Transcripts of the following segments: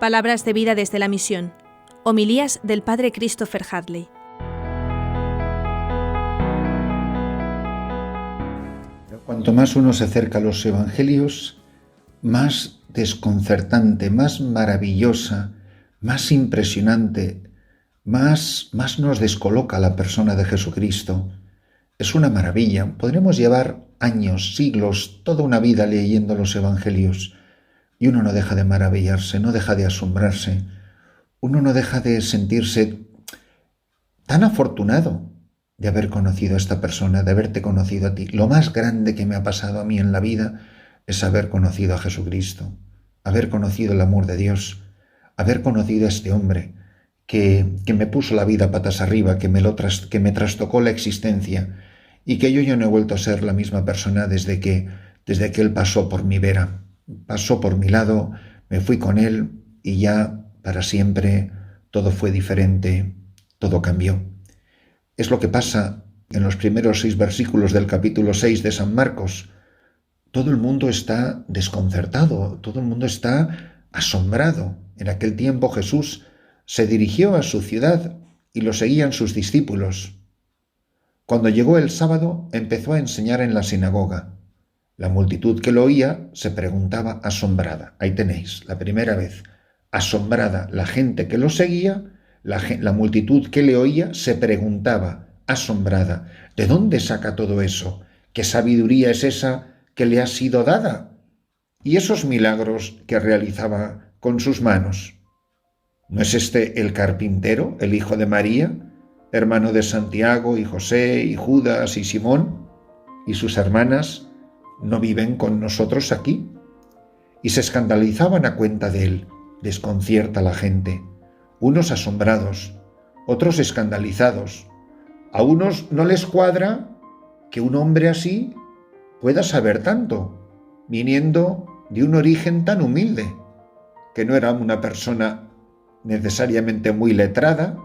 Palabras de vida desde la misión. Homilías del Padre Christopher Hadley. Cuanto más uno se acerca a los evangelios, más desconcertante, más maravillosa, más impresionante, más nos descoloca la persona de Jesucristo. Es una maravilla. Podremos llevar años, siglos, toda una vida leyendo los evangelios y uno no deja de maravillarse, no deja de asombrarse. Uno no deja de sentirse tan afortunado de haber conocido a esta persona, de haberte conocido a ti. Lo más grande que me ha pasado a mí en la vida es haber conocido a Jesucristo, haber conocido el amor de Dios, haber conocido a este hombre que me puso la vida patas arriba, que me trastocó la existencia y que yo no he vuelto a ser la misma persona desde que Él pasó por mi vera, pasó por mi lado, me fui con Él y ya para siempre todo fue diferente, todo cambió. Es lo que pasa en los primeros 6 versículos del capítulo 6 de San Marcos. Todo el mundo está desconcertado, todo el mundo está asombrado. En aquel tiempo Jesús se dirigió a su ciudad y lo seguían sus discípulos. Cuando llegó el sábado, empezó a enseñar en la sinagoga. La multitud que lo oía se preguntaba asombrada. Ahí tenéis, la primera vez. Asombrada, la gente que lo seguía, la multitud que le oía se preguntaba asombrada. ¿De dónde saca todo eso? ¿Qué sabiduría es esa que le ha sido dada? ¿Y esos milagros que realizaba con sus manos? ¿No es este el carpintero, el hijo de María, hermano de Santiago y José y Judas y Simón? ¿Y sus hermanas no viven con nosotros aquí? Y se escandalizaban a cuenta de él. Desconcierta a la gente. Unos asombrados, otros escandalizados. A unos no les cuadra que un hombre así pueda saber tanto, viniendo de un origen tan humilde, que no era una persona necesariamente muy letrada,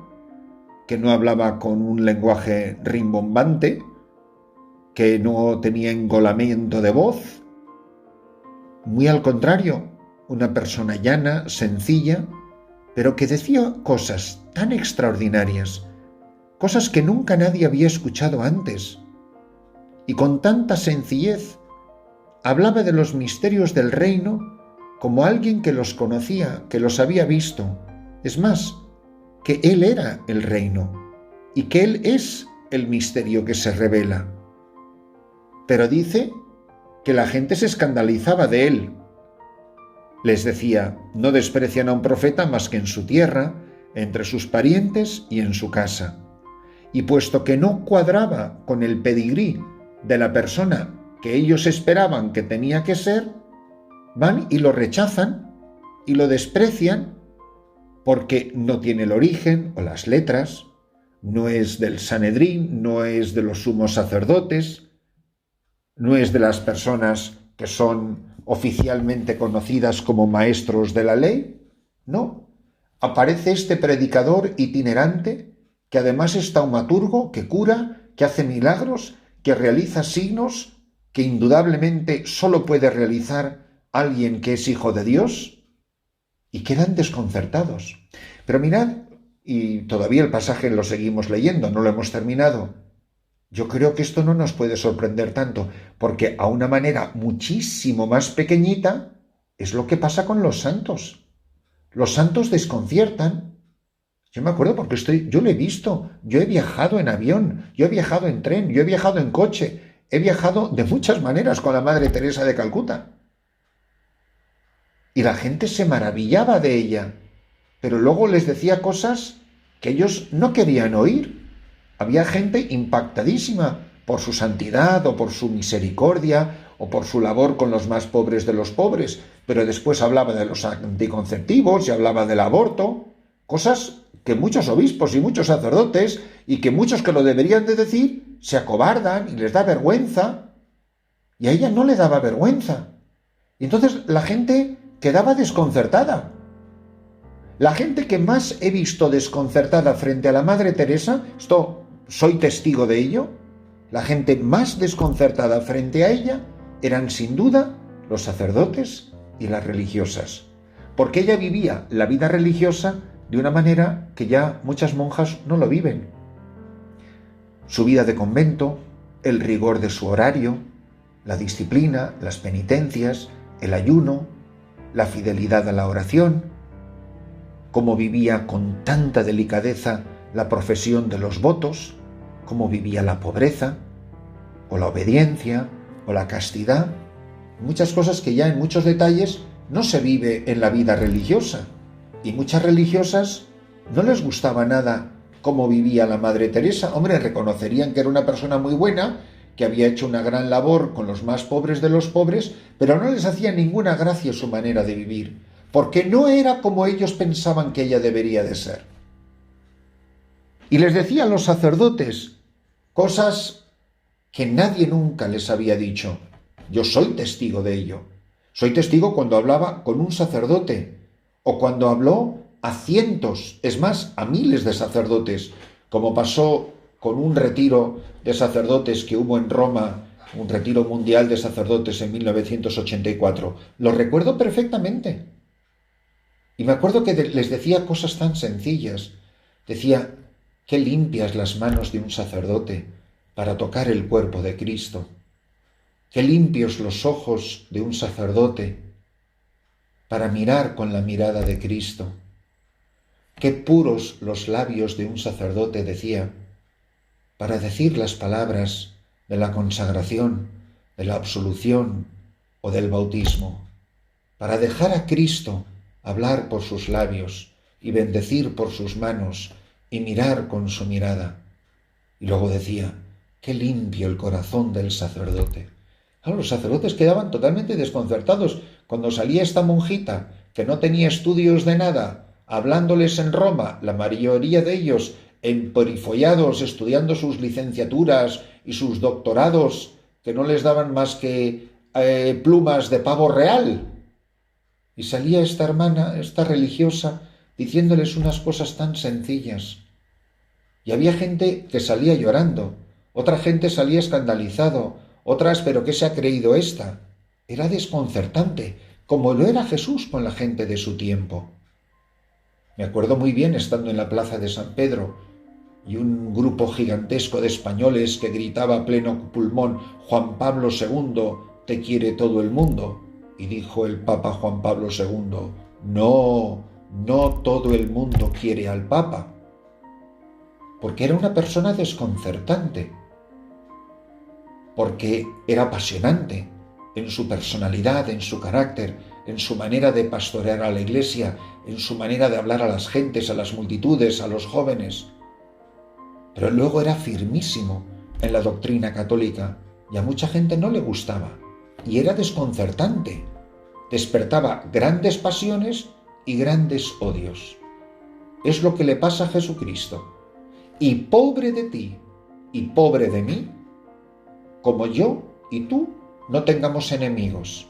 que no hablaba con un lenguaje rimbombante, que no tenía engolamiento de voz. Muy al contrario, una persona llana, sencilla, pero que decía cosas tan extraordinarias, cosas que nunca nadie había escuchado antes, y con tanta sencillez hablaba de los misterios del reino como alguien que los conocía, que los había visto. Es más, que Él era el reino y que Él es el misterio que se revela. Pero dice que la gente se escandalizaba de Él. Les decía, no desprecian a un profeta más que en su tierra, entre sus parientes y en su casa. Y puesto que no cuadraba con el pedigrí de la persona que ellos esperaban que tenía que ser, van y lo rechazan y lo desprecian porque no tiene el origen o las letras, no es del Sanedrín, no es de los sumos sacerdotes, no es de las personas que son oficialmente conocidas como maestros de la ley. No, aparece este predicador itinerante que además es taumaturgo, que cura, que hace milagros, que realiza signos que indudablemente solo puede realizar alguien que es hijo de Dios, y quedan desconcertados. Pero mirad, y todavía el pasaje lo seguimos leyendo, no lo hemos terminado. Yo creo que esto no nos puede sorprender tanto, porque a una manera muchísimo más pequeñita es lo que pasa con los santos. Los santos desconciertan. Yo me acuerdo porque yo lo he visto, yo he viajado en avión, yo he viajado en tren, yo he viajado en coche, he viajado de muchas maneras con la Madre Teresa de Calcuta. Y la gente se maravillaba de ella, pero luego les decía cosas que ellos no querían oír. Había gente impactadísima por su santidad o por su misericordia o por su labor con los más pobres de los pobres, pero después hablaba de los anticonceptivos y hablaba del aborto, cosas que muchos obispos y muchos sacerdotes y que muchos que lo deberían de decir se acobardan y les da vergüenza, y a ella no le daba vergüenza. Y entonces la gente quedaba desconcertada. La gente que más he visto desconcertada frente a la Madre Teresa, soy testigo de ello, la gente más desconcertada frente a ella eran sin duda los sacerdotes y las religiosas, porque ella vivía la vida religiosa de una manera que ya muchas monjas no lo viven. Su vida de convento, el rigor de su horario, la disciplina, las penitencias, el ayuno, la fidelidad a la oración, cómo vivía con tanta delicadeza la profesión de los votos, cómo vivía la pobreza, o la obediencia, o la castidad, muchas cosas que ya en muchos detalles no se vive en la vida religiosa. Y muchas religiosas no les gustaba nada cómo vivía la Madre Teresa. Hombre, reconocerían que era una persona muy buena, que había hecho una gran labor con los más pobres de los pobres, pero no les hacía ninguna gracia su manera de vivir, porque no era como ellos pensaban que ella debería de ser. Y les decía a los sacerdotes cosas que nadie nunca les había dicho. Yo soy testigo de ello. Soy testigo cuando hablaba con un sacerdote o cuando habló a cientos, es más, a miles de sacerdotes, como pasó con un retiro de sacerdotes que hubo en Roma, un retiro mundial de sacerdotes en 1984. Lo recuerdo perfectamente. Y me acuerdo que les decía cosas tan sencillas. Decía, qué limpias las manos de un sacerdote para tocar el cuerpo de Cristo. Qué limpios los ojos de un sacerdote para mirar con la mirada de Cristo. Qué puros los labios de un sacerdote, decía, para decir las palabras de la consagración, de la absolución o del bautismo, para dejar a Cristo hablar por sus labios y bendecir por sus manos y mirar con su mirada. Y luego decía, qué limpio el corazón del sacerdote. Claro, los sacerdotes quedaban totalmente desconcertados cuando salía esta monjita, que no tenía estudios de nada, hablándoles en Roma, la mayoría de ellos emperifollados, estudiando sus licenciaturas y sus doctorados, que no les daban más que plumas de pavo real. Y salía esta hermana, esta religiosa, diciéndoles unas cosas tan sencillas. Y había gente que salía llorando, otra gente salía escandalizado, otras, ¿pero qué se ha creído esta? Era desconcertante, como lo era Jesús con la gente de su tiempo. Me acuerdo muy bien estando en la plaza de San Pedro y un grupo gigantesco de españoles que gritaba a pleno pulmón, Juan Pablo II, te quiere todo el mundo. Y dijo el Papa Juan Pablo II, no todo el mundo quiere al Papa. Porque era una persona desconcertante, porque era apasionante en su personalidad, en su carácter, en su manera de pastorear a la Iglesia, en su manera de hablar a las gentes, a las multitudes, a los jóvenes. Pero luego era firmísimo en la doctrina católica y a mucha gente no le gustaba y era desconcertante. Despertaba grandes pasiones y grandes odios. Es lo que le pasa a Jesucristo. Y pobre de ti y pobre de mí, como yo y tú no tengamos enemigos.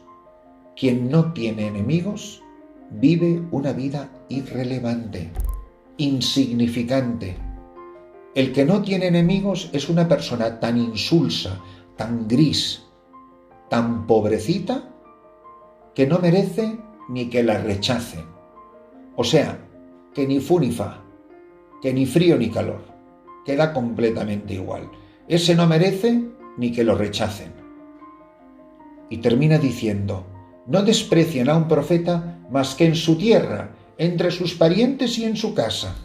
Quien no tiene enemigos vive una vida irrelevante, insignificante. El que no tiene enemigos es una persona tan insulsa, tan gris, tan pobrecita, que no merece ni que la rechacen. O sea, que ni fu ni fa, que ni frío ni calor, queda completamente igual. Ese no merece ni que lo rechacen. Y termina diciendo, no desprecian a un profeta más que en su tierra, entre sus parientes y en su casa.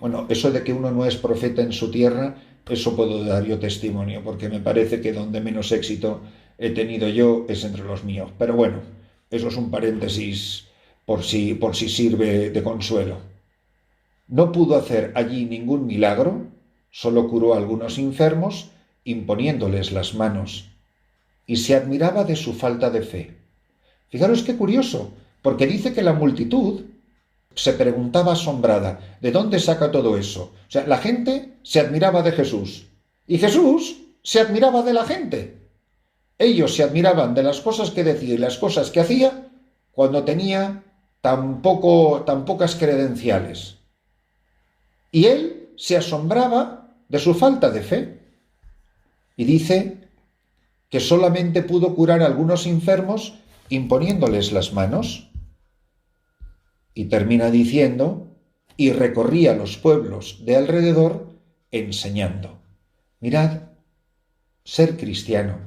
Bueno, eso de que uno no es profeta en su tierra, eso puedo dar yo testimonio, porque me parece que donde menos éxito he tenido yo es entre los míos. Pero bueno, eso es un paréntesis por si sirve de consuelo. No pudo hacer allí ningún milagro, solo curó a algunos enfermos, imponiéndoles las manos, y se admiraba de su falta de fe. Fijaros qué curioso, porque dice que la multitud se preguntaba asombrada, ¿de dónde saca todo eso? O sea, la gente se admiraba de Jesús, y Jesús se admiraba de la gente. Ellos se admiraban de las cosas que decía y las cosas que hacía cuando tenía tan pocas credenciales. Y él se asombraba de su falta de fe. Y dice que solamente pudo curar a algunos enfermos imponiéndoles las manos. Y termina diciendo, y recorría los pueblos de alrededor enseñando. Mirad, ser cristiano,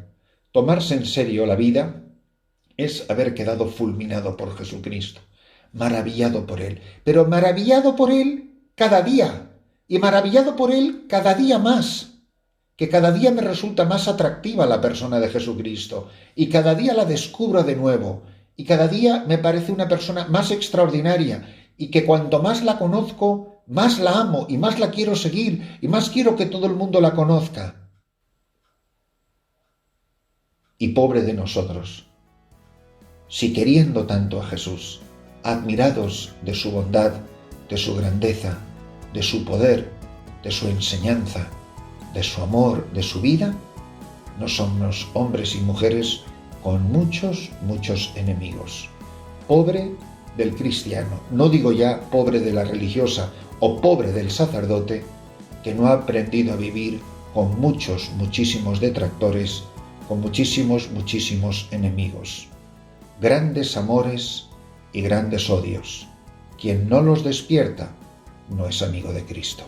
tomarse en serio la vida, es haber quedado fulminado por Jesucristo, maravillado por Él, pero maravillado por Él cada día, y maravillado por Él cada día más, que cada día me resulta más atractiva la persona de Jesucristo, y cada día la descubro de nuevo, y cada día me parece una persona más extraordinaria, y que cuanto más la conozco, más la amo, y más la quiero seguir, y más quiero que todo el mundo la conozca. Y pobre de nosotros, si queriendo tanto a Jesús, admirados de su bondad, de su grandeza, de su poder, de su enseñanza, de su amor, de su vida, no somos hombres y mujeres con muchos, muchos enemigos. Pobre del cristiano, no digo ya pobre de la religiosa o pobre del sacerdote, que no ha aprendido a vivir con muchos, muchísimos detractores, con muchísimos, muchísimos enemigos. Grandes amores y grandes odios. Quien no los despierta no es amigo de Cristo.